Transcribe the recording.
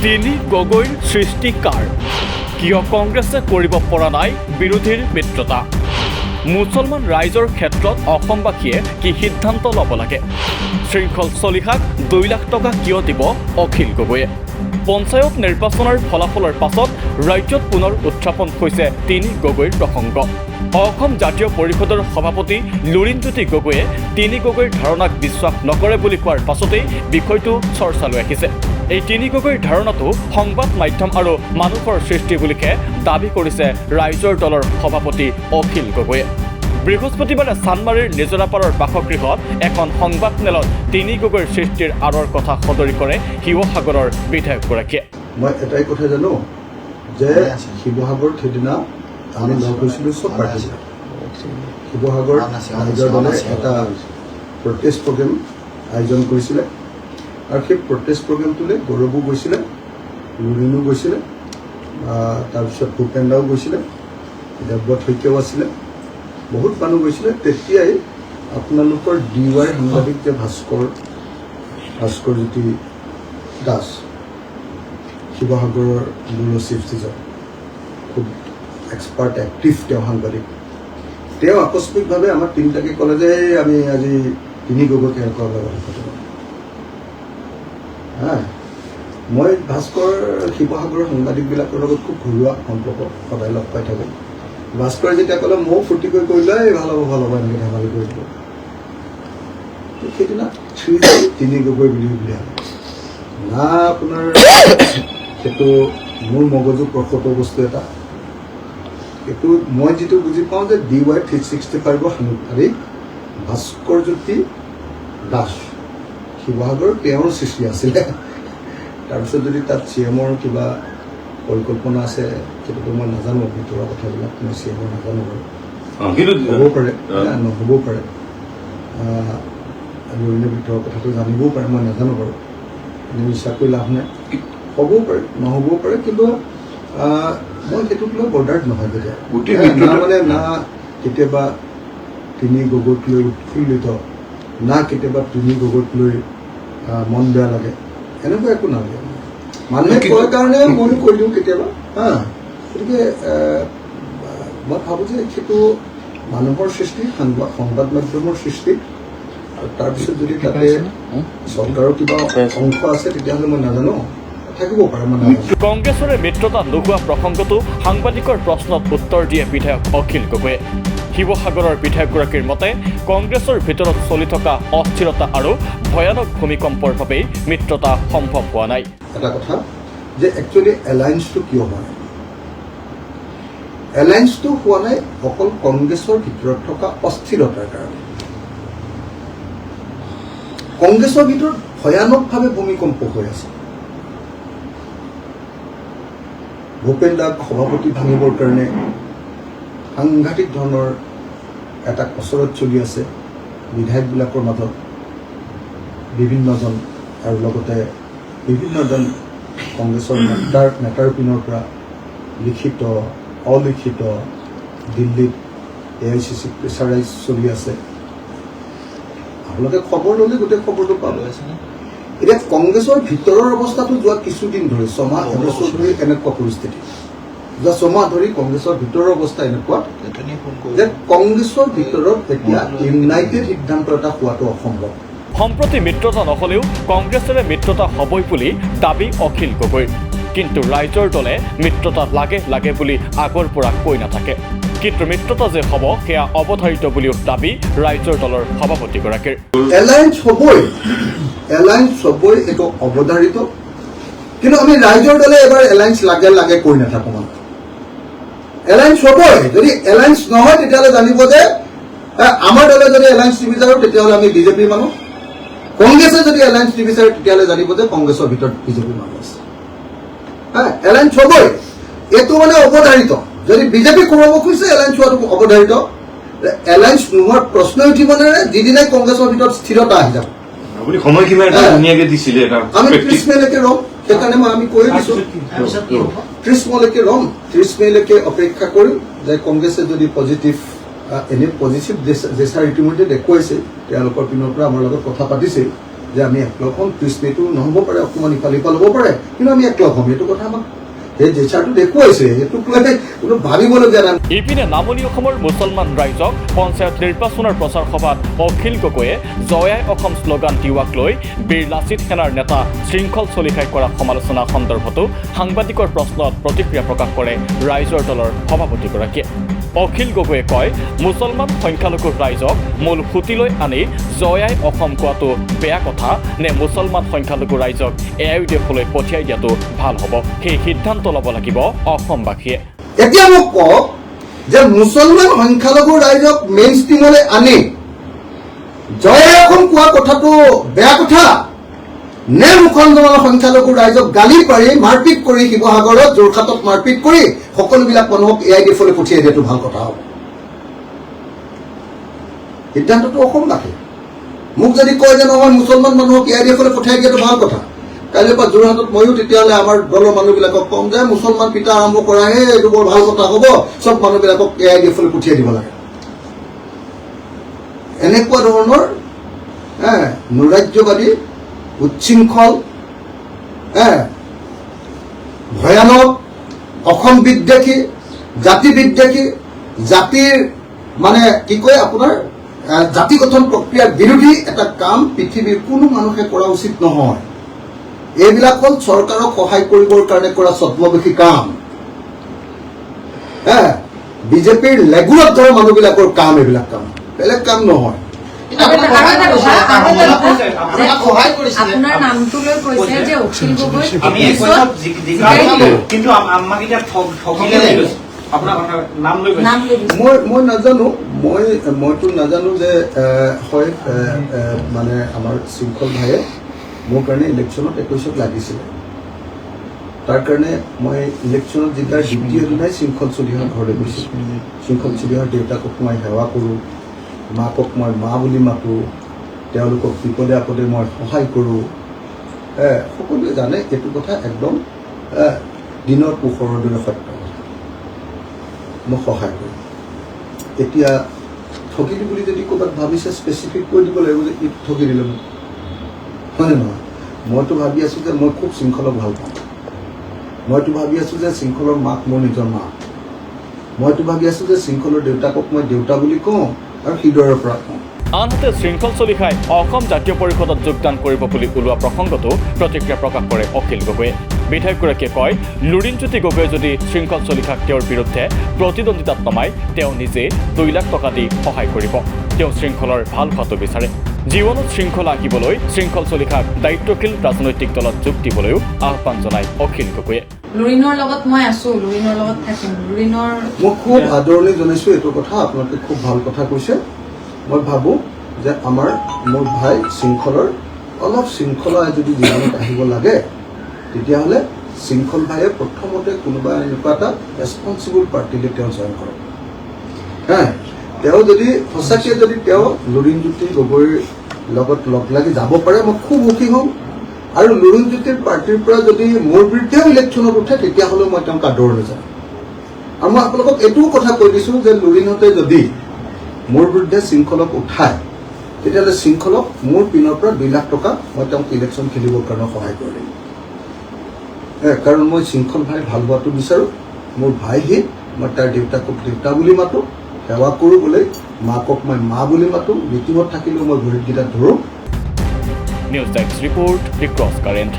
তিনি গগৈৰ সৃষ্টি কাৰ কিয় কংগ্ৰেছে কৰিব পৰা নাই বিৰোধীৰ মিত্ৰতা মুছলমান ৰাইজৰ ক্ষেত্ৰত অসমবাসীয়ে কি সিদ্ধান্ত ল'ব লাগে শৃংখল চলিহাক 2 লাখ টকা কিয় দিব অখিল গগৈয়ে পঞ্চায়ত নিৰ্বাচনৰ ফলাফলৰ পাছত ৰাজ্যত পুনৰ উত্থাপন হৈছে তিনি গগৈৰ প্ৰসংগ অসম জাতীয় পৰিষদৰ সভাপতি লুৰিণজ্যোতি গগৈয়ে তিনি গগৈৰ ধাৰণাক বিশ্বাস নকৰে বুলি কোৱাৰ পাছতেই বিষয়টো চৰ্চালৈ আহিছে এই তিনি গগৈৰ ধাৰণাটো সংবাদ মাধ্যম আৰু মানুহৰ সৃষ্টি বুলিহে দাবী কৰিছে ৰাইজৰ দলৰ সভাপতি অখিল গগৈয়ে বৃহস্পতিবাৰে চানমাৰীৰ নিজৰাপাৰৰ বাসগৃহত এখন সংবাদমেলত তিনি গগৈৰ সৃষ্টিৰ আঁৰৰ কথা সদৰি কৰে শিৱসাগৰৰ বিধায়কগৰাকীয়ে মই এটাই কথা জানো যে শিৱসাগৰ সেইদিনা আমি লগ হৈছিলোঁ চব পাৰ্টি শিৱসাগৰ ৰাইজৰ দলে এটা প্ৰটেষ্ট প্ৰগ্ৰেম আয়োজন কৰিছিলে আৰু সেই প্ৰটেষ্ট প্ৰগ্ৰেমটোলৈ গৌৰৱো গৈছিলে লুৰিণো গৈছিলে তাৰপিছত ভূপেন্দাও গৈছিলে দেৱব্ৰত শইকীয়াও আছিলে বহুত মানুহ গৈছিলে তেতিয়াই আপোনালোকৰ DY সাংবাদিক যে ভাস্কৰজ্যোতি দাস শিৱসাগৰৰ ব্যুৰ' চিফ জাজ খুব এক্সপাৰ্ট এক্টিভ তেওঁ সাংবাদিক তেওঁ আকস্মিকভাৱে আমাৰ তিনিটাকে ক'লে যে আমি আজি তিনি গগৈ কেনেকুৱা কথা মই ভাস্কৰ শিৱসাগৰৰ সাংবাদিকবিলাকৰ লগত খুব ঘৰুৱা সম্পৰ্ক সদায় লগ পাই থাকোঁ ভাস্কৰে যেতিয়া ক'লে ময়ো ফূৰ্তি কৰি কৰিলে ভাল হ'ব এনেকৈ ধেমালি কৰি দিব সেইদিনা তিনি গগৈ বুলি উলিয়ালে না আপোনাৰ সেইটো মোৰ মগজু প্ৰসত বস্তু এটা এইটো মই যিটো বুজি পাওঁ যে DY 365 সাংবাদিক ভাস্কৰজ্যোতি দাস শিৱসাগৰ তেওঁৰ সৃষ্টি আছিলে তাৰপিছত যদি তাত CMৰ কিবা পৰিকল্পনা আছে সেইটোতো মই নাজানো ভিতৰৰ কথাবিলাক মই CMৰ নাজানো বাৰু হ'ব পাৰে নহ'বও পাৰে লুৰিণৰ ভিতৰৰ কথাটো জানিবও পাৰে মই নাজানো বাৰু বিশ্বাস কৰি লাভ নাই হ'বও পাৰে নহ'বও পাৰে কিন্তু মই সেইটোক লৈ বৰ্ডাৰ্ড নহয় কেতিয়া মানে না কেতিয়াবা তিনি গগৈক লৈ উৎফুল্লিত না কেতিয়াবা তিনি গগৈক লৈ মন বেয়া লাগে এনেকুৱা একো নালাগে মানুহে কয় কাৰণে ময়ো কৈ দিওঁ কেতিয়াবা গতিকে মই ভাবোঁ যে সেইটো মানুহৰ সৃষ্টি সংবাদ মাধ্যমৰ সৃষ্টি আৰু তাৰপিছত যদি তাতে চৰকাৰৰ কিবা অংশ আছে তেতিয়াহ'লে মই নাজানো থাকিব পাৰে মানে কংগ্ৰেছৰে মিত্ৰতা নোহোৱা প্ৰসংগতো সাংবাদিকৰ প্ৰশ্নত উত্তৰ দিয়ে বিধায়ক অখিল গগৈয়ে শিৱসাগৰৰ বিধায়কগৰাকীৰ মতে কংগ্ৰেছৰ ভিতৰত চলি থকা অস্থিৰতা আৰু ভয়ানক ভূমিকম্পৰ বাবেই মিত্ৰতা সম্ভৱ হোৱা নাই এটা কথা যে একচুৱেলি এলায়েন্সটো কিয় হোৱা নাই এলায়েন্সটো হোৱা নাই অকল কংগ্ৰেছৰ ভিতৰত থকা অস্থিৰতাৰ কাৰণে কংগ্ৰেছৰ ভিতৰত ভয়ানকভাৱে ভূমিকম্প হৈ আছে ভূপেন দাক সভাপতি ভাঙিবৰ কাৰণে সাংঘাতিক ধৰণৰ এটা কচৰত চলি আছে বিধায়কবিলাকৰ মাজত বিভিন্নজন আৰু লগতে বিভিন্নজন কংগ্ৰেছৰ নেতাৰ পিনৰ পৰা লিখিত অলিখিত দিল্লীত AICC প্ৰেছাৰাইজ চলি আছে আপোনালোকে খবৰ ল'লে গোটেই খবৰটো পাব এতিয়া কংগ্ৰেছৰ ভিতৰৰ অৱস্থাটো যোৱা কিছুদিন ধৰি ছমাহ এবছৰ ধৰি এনেকুৱা পৰিস্থিতি যোৱা ছমাহ ধৰি কংগ্ৰেছৰ ভিতৰৰ অৱস্থা এনেকুৱা যে কংগ্ৰেছৰ ভিতৰত এতিয়া ইউনাইটেড সিদ্ধান্ত এটা হোৱাটো অসম্ভৱ সম্প্ৰতি মিত্ৰতা নহ'লেও কংগ্ৰেছৰে মিত্ৰতা হ'বই বুলি দাবী অখিল গগৈৰ কিন্তু ৰাইজৰ দলে মিত্ৰতা লাগে বুলি আগৰ পৰা কৈ নাথাকে কিন্তু মিত্ৰতা যে হ'ব সেয়া অৱধাৰিত বুলিও দাবী ৰাইজৰ দলৰ সভাপতিগৰাকীৰ এলায়েন্স হ'বই এইটো অৱধাৰিত কিন্তু আমি ৰাইজৰ দলে এবাৰ এলায়েন্স লাগে কৈ নাথাকোঁ মানে এলায়েন্স হ'বই যদি এলায়েন্স নহয় তেতিয়াহ'লে জানিব যে আমাৰ দলে যদি এলায়েন্স নিবিচাৰোঁ তেতিয়াহ'লে আমি বিজেপিৰ মানুহ কংগ্ৰেছে যদি এলায়েন্স নিবিচাৰে তেতিয়াহ'লে জানিব যে কংগ্ৰেছৰ ভিতৰত বিজেপিৰ মানুহ আছে এলায়েন্স হ'বই এইটো মানে অৱধাৰিত যদি বিজেপি কৰিব খুজিছে এলায়েন্স হোৱাটো অৱধাৰিত এলায়েন্স নোহোৱাৰ প্ৰশ্ন উঠিব নোৱাৰে যিদিনাই কংগ্ৰেছৰ ভিতৰত স্থিৰতা আহি যাব আমি 30 মেলৈকে ৰম সেইকাৰণে আমি কৈ দিছোঁ 30 মেলৈকে ৰম 30 মেলৈকে অপেক্ষা কৰিম যে কংগ্ৰেছে যদি পজিটিভ এনে পজিটিভ জেচাৰ ইতিমধ্যে দেখুৱাইছে তেওঁলোকৰ পিনৰ পৰা আমাৰ লগত কথা পাতিছে যে আমি একলগ হ'ম, কৃষ্ণটো নহ'ব পাৰে, অকণমান ইফাল সিফাল হ'ব পাৰে, কিন্তু আমি একলগ হ'ম। এইটো কথা আমাক সেই জেচাৰটো দেখুৱাইছে, সেইটোক লৈ কোনো ভাবিবলগীয়া নাই। ইপিনে নামনি অসমৰ মুছলমান ৰাইজক পঞ্চায়ত নিৰ্বাচনৰ প্ৰচাৰ সভাত অখিল গগৈয়ে জয়াই অসম শ্লোগান দিয়াক লৈ বীৰ লাচিত সেনাৰ নেতা শৃংখল চলিহাই কৰা সমালোচনা সন্দৰ্ভতো সাংবাদিকৰ প্ৰশ্নত প্ৰতিক্ৰিয়া প্ৰকাশ কৰে ৰাইজৰ দলৰ সভাপতিগৰাকীয়ে। অখিল গগৈয়ে কয়, মুছলমান সংখ্যালঘু ৰাইজক মূল সুঁতিলৈ আনি জয়াই অসম কোৱাটো বেয়া কথা নে মুছলমান সংখ্যালঘু ৰাইজক AIUDF-লৈ পঠিয়াই দিয়াটো ভাল হ'ব, সেই সিদ্ধান্ত ল'ব লাগিব অসমবাসীয়ে। এতিয়া মোক কওক যে মুছলমান সংখ্যালঘু ৰাইজক মেইন ষ্ট্ৰীমলৈ আনি জয়াই অসম কোৱা কথাটো বেয়া কথা নে মুছলমান সংখ্যালঘু ৰাইজক গালি পাৰি মাৰপিট কৰি শিৱসাগৰত যোৰহাটত মাৰপিট কৰি সকলোবিলাক মানুহক AIUDF-লৈ পঠিয়াই দিয়াটো ভাল কথা হ'ব? সিদ্ধান্তটো অসমবাসী। মোক যদি কয় যে নহয় মুছলমান মানুহক AIUDF-লৈ পঠিয়াই দিয়াটো ভাল কথা, কাইলৈৰ পৰা যোৰহাটত ময়ো তেতিয়াহ'লে আমাৰ দলৰ মানুহবিলাকক ক'ম যে মুছলমান পিতা আৰম্ভ কৰাহে এইটো বৰ ভাল কথা হ'ব, চব মানুহবিলাকক AIUDF-লৈ পঠিয়াই দিব লাগে। এনেকুৱা ধৰণৰ নৈৰাজ্যবাদী, উচ্ছৃংখল, ভয়ানক, অসম বিদ্বেষী, জাতি বিদ্বেষী, জাতিৰ মানে কি কয় আপোনাৰ জাতি গঠন প্ৰক্ৰিয়াৰ বিৰোধী এটা কাম পৃথিৱীৰ কোনো মানুহে কৰা উচিত নহয়। এইবিলাক হ'ল চৰকাৰক সহায় কৰিবৰ কাৰণে কৰা ছদ্মবেশী কাম। বিজেপিৰ লেগুলত ধৰা মানুহবিলাকৰ কাম, এইবিলাক কাম, বেলেগ কাম নহয়। আপোনাৰ নামটো লৈ কৈছে যে অখিল গগৈ কিন্তু আমাক এতিয়া মই নাজানো, মইতো নাজানো যে হয় মানে আমাৰ শৃংখল ভাইয়ে মোৰ কাৰণে ইলেকশ্যনত 21ত লাগিছিলে। তাৰ কাৰণে মই ইলেকশ্যনত জিকাৰ দ্বিতীয় দিনাই শৃংখল চলিহাৰ ঘৰলৈ গৈছিলোঁ। শৃংখল চলিহাৰ দেউতাকক মই সেৱা কৰোঁ, মাকক মই মা বুলি মাতোঁ, তেওঁলোকক বিপদে আপদে মই সহায় কৰোঁ। সকলোৱে জানে এইটো কথা একদম দিনৰ পোহৰৰ দৰে সত্য। মই সহায় কৰোঁ। এতিয়া ঠগিলোঁ বুলি যদি ক'ৰবাত ভাবিছে স্পেচিফিক কৈ দিব লাগিব যে এইটো ঠগি দিলে মোক, হয়নে নহয়? মইতো ভাবি আছোঁ যে মই খুব শৃংখলক ভাল পাওঁ। মইতো ভাবি আছোঁ যে শৃংখলৰ মাক মোৰ নিজৰ মা। মইতো ভাবি আছোঁ যে শৃংখলৰ দেউতাকক মই দেউতা বুলি কওঁ আৰু হৃদয়ৰ পৰা কওঁ। আনহাতে শৃংখল চলিহাই অসম জাতীয় পৰিষদত যোগদান কৰিব বুলি ওলোৱা প্ৰসংগতো প্ৰতিক্ৰিয়া প্ৰকাশ কৰে অখিল গগৈয়ে। বিধায়কগৰাকীয়ে কয়, লুৰিণজ্যোতি গগৈয়ে যদি শৃংখল চলিহাক তেওঁৰ বিৰুদ্ধে প্ৰতিদ্বন্দ্বিতাত নমায়, তেওঁ নিজে 2 লাখ টকা দি সহায় কৰিব। তেওঁ শৃংখলৰ ভাল হোৱাটো বিচাৰে। জীৱনত শৃংখলা আঁকিবলৈ শৃংখল চলিহাক দায়িত্বশীল ৰাজনৈতিক দলত যোগ দিবলৈও আহ্বান জনায় অখিল গগৈয়ে। লুৰিণৰ লগত মই আছো, লুৰিণৰ লগত থাকিম। লুৰিণৰ মই খুব আদৰণি জনাইছোঁ এইটো কথা, আপোনালোকে খুব ভাল কথা কৈছে। মই ভাবোঁ যে মোৰ ভাই শৃংখলৰ অলপ শৃংখলা যদি জীৱনত আহিব লাগে, তেতিয়াহ'লে শৃংখল ভাইয়ে প্ৰথমতে কোনোবা এনেকুৱা এটা ৰেছপনচিবল পাৰ্টিলৈ তেওঁ জইন কৰক। তেওঁ যদি সঁচাকৈ যদি তেওঁ লুৰিণজ্যোতি গগৈৰ লগত লগ লাগি যাব পাৰে, মই খুব সুখী হ'ম। আৰু লুৰিণজ্যোতিৰ পাৰ্টিৰ পৰা যদি মোৰ বিৰুদ্ধেও ইলেকশ্যনত উঠে, তেতিয়াহ'লে মই তেওঁক আদৰণি যাম। আৰু মই আপোনালোকক এইটোও কথা কৈ দিছোঁ যে লুৰিণহঁতে যদি মোৰ বিৰুদ্ধে শৃংখলক উঠায়, তেতিয়াহ'লে শৃংখলক মোৰ পিনৰ পৰা 2 লাখ টকা মই তেওঁক ইলেকশ্যন খেলিবৰ কাৰণে সহায় কৰিম। কাৰণ মই শৃংখল ভাই ভাল হোৱাটো বিচাৰোঁ। মোৰ ভাইহি, মই তাৰ দেউতাকক দেউতা বুলি মাতোঁ, সেৱা কৰোঁ বোলে, মাকক মই মা বুলি মাতোঁ, মিটিঙত থাকিলেও মই ভৰিতকেইটা ধৰোঁ। নিউজ ডেস্ক ৰিপোৰ্ট, দি ক্ৰছ কাৰেণ্ট।